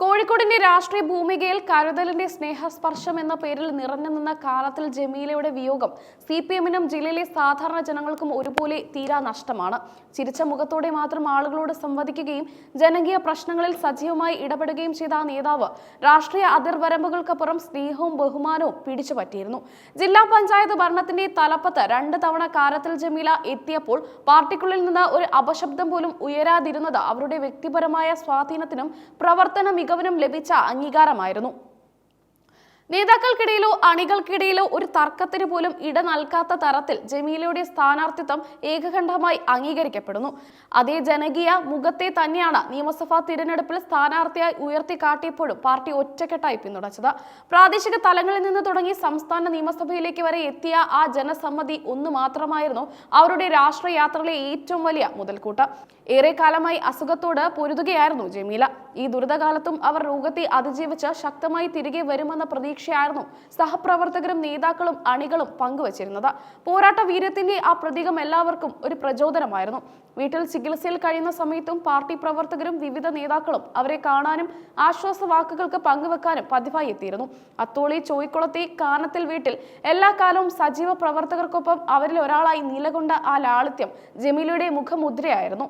കോഴിക്കോടിന്റെ രാഷ്ട്രീയ ഭൂമികയിൽ കരുതലിന്റെ സ്നേഹസ്പർശം എന്ന പേരിൽ നിറഞ്ഞു നിന്ന കാലത്തിൽ ജമീലയുടെ വിയോഗം CPM-നും ജില്ലയിലെ സാധാരണ ജനങ്ങൾക്കും ഒരുപോലെ തീരാ നഷ്ടമാണ്. ചിരിച്ച മുഖത്തോടെ മാത്രം ആളുകളോട് സംവദിക്കുകയും ജനകീയ പ്രശ്നങ്ങളിൽ സജീവമായി ഇടപെടുകയും ചെയ്ത ആ നേതാവ് രാഷ്ട്രീയ അതിർവരമ്പുകൾക്കപ്പുറം സ്നേഹവും ബഹുമാനവും പിടിച്ചുപറ്റിയിരുന്നു. ജില്ലാ പഞ്ചായത്ത് ഭരണത്തിന്റെ തലപ്പത്ത് 2 തവണ കാരത്തിൽ ജമീല എത്തിയപ്പോൾ പാർട്ടിക്കുള്ളിൽ നിന്ന് ഒരു അപശബ്ദം പോലും ഉയരാതിരുന്നത് അവരുടെ വ്യക്തിപരമായ സ്വാധീനത്തിനും പ്രവർത്തന മികവിനും ലഭിച്ച അംഗീകാരമായിരുന്നു. നേതാക്കൾക്കിടയിലോ അണികൾക്കിടയിലോ ഒരു തർക്കത്തിന് പോലും ഇട നൽകാത്ത തരത്തിൽ ജമീലയുടെ സ്ഥാനാർത്ഥിത്വം ഏകകണ്ഠമായി അംഗീകരിക്കപ്പെടുന്നു. അതേ ജനകീയ മുഖത്തെ തന്നെയാണ് നിയമസഭാ തിരഞ്ഞെടുപ്പിൽ സ്ഥാനാർത്ഥിയായി ഉയർത്തിക്കാട്ടിയപ്പോഴും പാർട്ടി ഒറ്റക്കെട്ടായി പിന്തുണച്ചത്. പ്രാദേശിക തലങ്ങളിൽ നിന്ന് തുടങ്ങി സംസ്ഥാന നിയമസഭയിലേക്ക് വരെ എത്തിയ ആ ജനസമ്മതി ഒന്നു മാത്രമായിരുന്നു അവരുടെ രാഷ്ട്രീയ യാത്രയിലെ ഏറ്റവും വലിയ മുതൽക്കൂട്ട്. ഏറെക്കാലമായി അസുഖത്തോട് പൊരുതുകയായിരുന്നു ജമീല. ഈ ദുരിതകാലത്തും അവർ രോഗത്തെ അതിജീവിച്ച് ശക്തമായി തിരികെ വരുമെന്ന പ്രതീക്ഷയായിരുന്നു സഹപ്രവർത്തകരും നേതാക്കളും അണികളും പങ്കുവച്ചിരുന്നത്. പോരാട്ട വീര്യത്തിന്റെ ആ പ്രതീകം എല്ലാവർക്കും ഒരു പ്രചോദനമായിരുന്നു. വീട്ടിൽ ചികിത്സയിൽ കഴിയുന്ന സമയത്തും പാർട്ടി പ്രവർത്തകരും വിവിധ നേതാക്കളും അവരെ കാണാനും ആശ്വാസ വാക്കുകൾക്ക് പങ്കുവെക്കാനും പതിവായി എത്തിയിരുന്നു. അത്തോളി, ചോയ്ക്കുളത്തെ, കാനത്തിൽ വീട്ടിൽ എല്ലാ കാലവും സജീവ പ്രവർത്തകർക്കൊപ്പം അവരിൽ ഒരാളായി നിലകൊണ്ട ആ ലാളിത്യം ജമീലയുടെ മുഖമുദ്രയായിരുന്നു.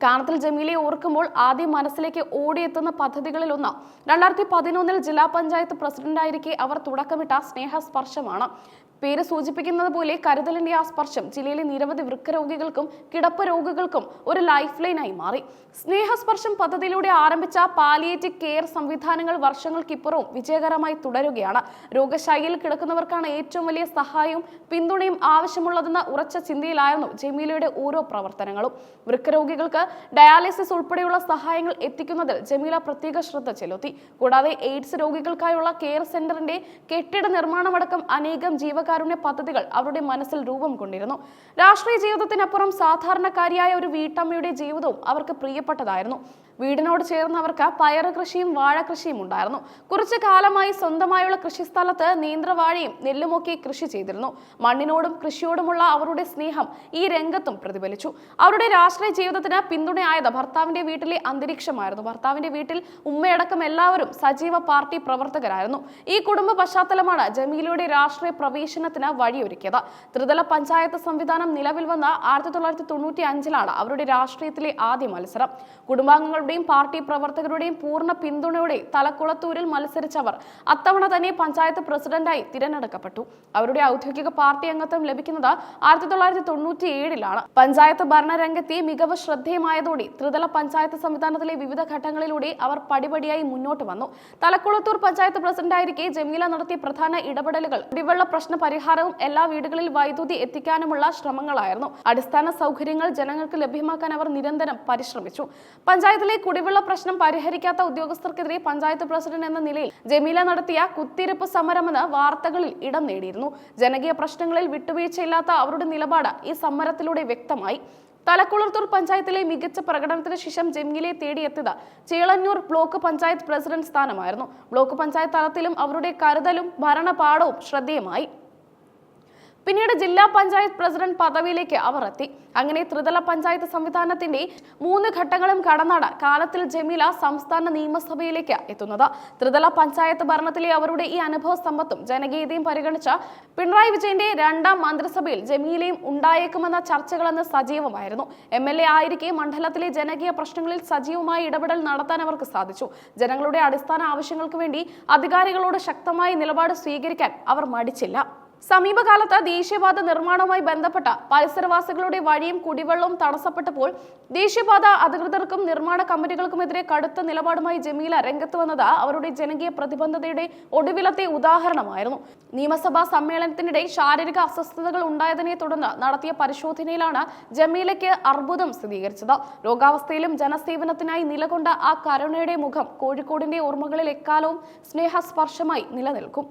കാനത്തിൽ ജമീലയെ ഓർക്കുമ്പോൾ ആദ്യം മനസ്സിലേക്ക് ഓടിയെത്തുന്ന പദ്ധതികളിൽ ഒന്ന് 2011 ജില്ലാ പഞ്ചായത്ത് പ്രസിഡന്റായിരിക്കെ അവർ തുടക്കമിട്ട സ്നേഹസ്പർശമാണ്. പേര് സൂചിപ്പിക്കുന്നത് പോലെ കരുതലിന്റെ ആ സ്പർശം ജില്ലയിലെ നിരവധി വൃക്കരോഗികൾക്കും കിടപ്പ് രോഗികൾക്കും ഒരു ലൈഫ് ലൈനായി മാറി. സ്നേഹസ്പർശം പദ്ധതിയിലൂടെ ആരംഭിച്ച പാലിയേറ്റീവ് കെയർ സംവിധാനങ്ങൾ വർഷങ്ങൾക്കിപ്പുറവും വിജയകരമായി തുടരുകയാണ്. രോഗശൈലിയിൽ കിടക്കുന്നവർക്കാണ് ഏറ്റവും വലിയ സഹായവും പിന്തുണയും ആവശ്യമുള്ളതെന്ന ഉറച്ച ചിന്തയിലായിരുന്നു ജമീലയുടെ ഓരോ പ്രവർത്തനങ്ങളും. വൃക്കരോഗികൾക്ക് ഡയാലിസിസ് ഉൾപ്പെടെയുള്ള സഹായങ്ങൾ എത്തിക്കുന്നതിൽ ജമീല പ്രത്യേക ശ്രദ്ധ ചെലുത്തി. കൂടാതെ എയ്ഡ്സ് രോഗികൾക്കായുള്ള കെയർ സെന്ററിന്റെ കെട്ടിട നിർമ്മാണമടക്കം അനേകം ജീവകാരുണ്യ പദ്ധതികൾ അവരുടെ മനസ്സിൽ രൂപം കൊണ്ടിരുന്നു. രാഷ്ട്രീയ ജീവിതത്തിനപ്പുറം സാധാരണക്കാരിയായ ഒരു വീട്ടമ്മയുടെ ജീവിതവും അവർക്ക് പ്രിയപ്പെട്ടതായിരുന്നു. വീടിനോട് ചേർന്ന് അവർക്ക് പയറ് കൃഷിയും വാഴകൃഷിയും ഉണ്ടായിരുന്നു. കുറച്ചു കാലമായി സ്വന്തമായുള്ള കൃഷിസ്ഥലത്ത് നേന്ത്രവാഴയും നെല്ലുമൊക്കെ കൃഷി ചെയ്തിരുന്നു. മണ്ണിനോടും കൃഷിയോടുമുള്ള അവരുടെ സ്നേഹം ഈ രംഗത്തും പ്രതിഫലിച്ചു. അവരുടെ രാഷ്ട്രീയ ജീവിതത്തിന് പിന്തുണയായത് ഭർത്താവിന്റെ വീട്ടിലെ അന്തരീക്ഷമായിരുന്നു. ഭർത്താവിന്റെ വീട്ടിൽ ഉമ്മയടക്കം എല്ലാവരും സജീവ പാർട്ടി പ്രവർത്തകരായിരുന്നു. ഈ കുടുംബ പശ്ചാത്തലമാണ് ജമീലയുടെ രാഷ്ട്രീയ പ്രവേശനത്തിന് വഴിയൊരുക്കിയത്. ത്രിതല പഞ്ചായത്ത് സംവിധാനം നിലവിൽ വന്ന 1995 അവരുടെ രാഷ്ട്രീയത്തിലെ ആദ്യ മത്സരം. കുടുംബാംഗങ്ങളുടെ പാർട്ടി പ്രവർത്തകരുടെയും പൂർണ്ണ പിന്തുണയോടെ തലക്കുളത്തൂരിൽ മത്സരിച്ചവർ അത്തവണ തന്നെ പഞ്ചായത്ത് പ്രസിഡന്റായി തിരഞ്ഞെടുക്കപ്പെട്ടു. അവരുടെ ഔദ്യോഗിക പാർട്ടി അംഗത്വം ലഭിക്കുന്നത് 1997 പഞ്ചായത്ത് ഭരണരംഗത്തെ മികവ് ശ്രദ്ധേയമായതോടെ ത്രിതല പഞ്ചായത്ത് സംവിധാനത്തിലെ വിവിധ ഘട്ടങ്ങളിലൂടെ അവർ പടിപടിയായി മുന്നോട്ട് വന്നു. തലക്കുളത്തൂർ പഞ്ചായത്ത് പ്രസിഡന്റായിരിക്കെ ജമീല നടത്തിയ പ്രധാന ഇടപെടലുകൾ കുടിവെള്ള പ്രശ്ന പരിഹാരവും എല്ലാ വീടുകളിൽ വൈദ്യുതി എത്തിക്കാനുമുള്ള ശ്രമങ്ങളായിരുന്നു. അടിസ്ഥാന സൗകര്യങ്ങൾ ജനങ്ങൾക്ക് ലഭ്യമാക്കാൻ അവർ നിരന്തരം പരിശ്രമിച്ചു. പഞ്ചായത്തിലെ കുടിവെള്ള പ്രശ്നം പരിഹരിക്കാത്ത ഉദ്യോഗസ്ഥർക്കെതിരെ പഞ്ചായത്ത് പ്രസിഡന്റ് എന്ന നിലയിൽ ജമീല നടത്തിയ കുത്തിരിപ്പ് സമരമെന്ന് വാർത്തകളിൽ ഇടം നേടിയിരുന്നു. ജനകീയ പ്രശ്നങ്ങളിൽ വിട്ടുവീഴ്ചയില്ലാത്ത അവരുടെ നിലപാട് ഈ സമരത്തിലൂടെ വ്യക്തമായി. തലക്കുളത്തൂർ പഞ്ചായത്തിലെ മികച്ച പ്രകടനത്തിന് ശേഷം ജമീലയെ തേടിയെത്തിയത് ചേളന്നൂർ ബ്ലോക്ക് പഞ്ചായത്ത് പ്രസിഡന്റ് സ്ഥാനമായിരുന്നു. ബ്ലോക്ക് പഞ്ചായത്ത് തലത്തിലും അവരുടെ കരുതലും ഭരണപാഠവും ശ്രദ്ധേയമായി. പിന്നീട് ജില്ലാ പഞ്ചായത്ത് പ്രസിഡന്റ് പദവിയിലേക്ക് അവർ എത്തി. അങ്ങനെ ത്രിതല പഞ്ചായത്ത് സംവിധാനത്തിന്റെ 3 ഘട്ടങ്ങളും കടന്നാണ് കാലത്തിൽ ജമീല സംസ്ഥാന നിയമസഭയിലേക്ക് എത്തുന്നത്. ത്രിതല പഞ്ചായത്ത് ഭരണത്തിലെ അവരുടെ ഈ അനുഭവ സമ്പത്തും ജനകീയതയും പരിഗണിച്ച പിണറായി വിജയന്റെ 2ാം മന്ത്രിസഭയിൽ ജമീലയും ഉണ്ടായേക്കുമെന്ന ചർച്ചകളെന്ന് സജീവമായിരുന്നു. MLA ആയിരിക്കെ മണ്ഡലത്തിലെ ജനകീയ പ്രശ്നങ്ങളിൽ സജീവമായി ഇടപെടൽ നടത്താൻ അവർക്ക് സാധിച്ചു. ജനങ്ങളുടെ അടിസ്ഥാന ആവശ്യങ്ങൾക്ക് വേണ്ടി അധികാരികളോട് ശക്തമായ നിലപാട് സ്വീകരിക്കാൻ അവർ മടിച്ചില്ല. സമീപകാലത്ത് ദേശീയപാത നിർമ്മാണവുമായി ബന്ധപ്പെട്ട പരിസരവാസികളുടെ വഴിയും കുടിവെള്ളവും തടസ്സപ്പെട്ടപ്പോൾ ദേശീയപാത അധികൃതർക്കും നിർമ്മാണ കമ്പനികൾക്കുമെതിരെ കടുത്ത നിലപാടുമായി ജമീല രംഗത്ത് വന്നത് അവരുടെ ജനകീയ പ്രതിബദ്ധതയുടെ ഒടുവിലത്തെ ഉദാഹരണമായിരുന്നു. നിയമസഭാ സമ്മേളനത്തിനിടെ ശാരീരിക അസ്വസ്ഥതകൾ ഉണ്ടായതിനെ തുടർന്ന് നടത്തിയ പരിശോധനയിലാണ് ജമീലയ്ക്ക് അർബുദം സ്ഥിരീകരിച്ചത്. രോഗാവസ്ഥയിലും ജനസേവനത്തിനായി നിലകൊണ്ട ആ കരുണയുടെ മുഖം കോഴിക്കോടിന്റെ ഓർമ്മകളിൽ എക്കാലവും സ്നേഹസ്പർശമായി നിലനിൽക്കും.